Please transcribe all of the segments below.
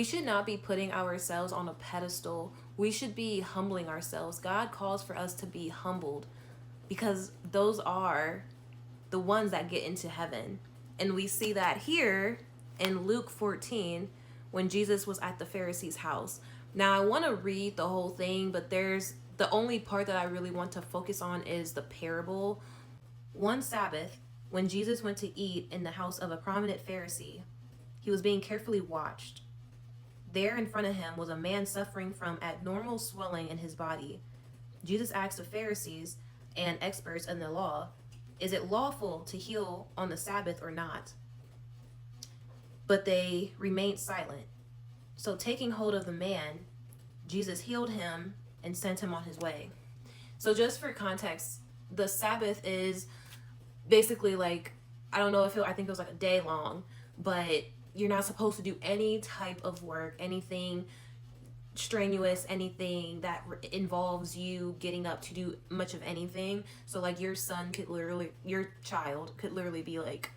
We should not be putting ourselves on a pedestal. We should be humbling ourselves. God calls for us to be humbled because those are the ones that get into heaven. And we see that here in Luke 14 when Jesus was at the Pharisee's house. Now, I want to read the whole thing, but there's the only part that I really want to focus on is the parable. One Sabbath, when Jesus went to eat in the house of a prominent Pharisee, he was being carefully watched. There in front of him was a man suffering from abnormal swelling in his body. Jesus asked the Pharisees and experts in the law, is it lawful to heal on the Sabbath or not? But they remained silent. So taking hold of the man, Jesus healed him and sent him on his way. So just for context, the Sabbath is basically like, I don't know if I think it was like a day long, but you're not supposed to do any type of work, anything strenuous, anything that involves you getting up to do much of anything. So like your child could literally be like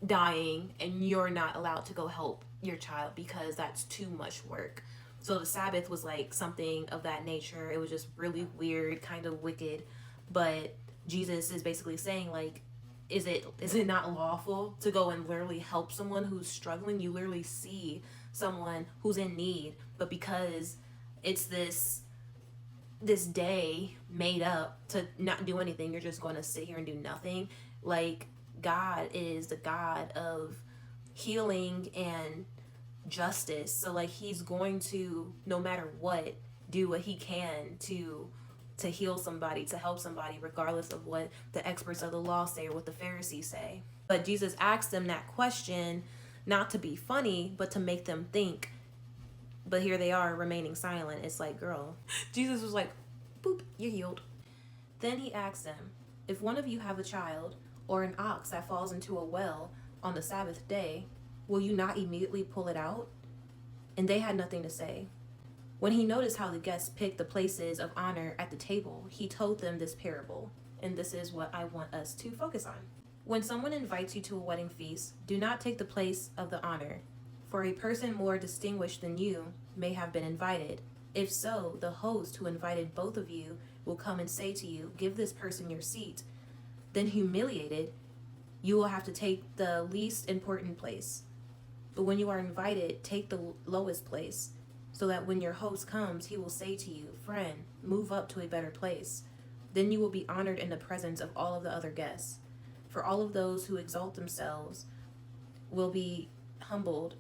dying and you're not allowed to go help your child because that's too much work. So the Sabbath was like something of that nature. It was just really weird, kind of wicked. But Jesus is basically saying like, is it not lawful to go and literally help someone who's struggling? You literally see someone who's in need, but because it's this day made up to not do anything, you're just going to sit here and do nothing. Like, God is the God of healing and justice. So like he's going to, no matter what, do what he can to heal somebody, to help somebody, regardless of what the experts of the law say or what the Pharisees say. But Jesus asked them that question not to be funny, but to make them think. But here they are remaining silent. It's like, girl, Jesus was like, boop, you're healed. Then he asked them, if one of you have a child or an ox that falls into a well on the Sabbath day, will you not immediately pull it out? And they had nothing to say. When he noticed how the guests picked the places of honor at the table, he told them this parable, and this is what I want us to focus on. When someone invites you to a wedding feast, do not take the place of the honor, for a person more distinguished than you may have been invited. If so, the host who invited both of you will come and say to you, give this person your seat. Then humiliated, you will have to take the least important place. But when you are invited, take the lowest place, so that when your host comes, he will say to you, friend, move up to a better place. Then you will be honored in the presence of all of the other guests. For all of those who exalt themselves will be humbled,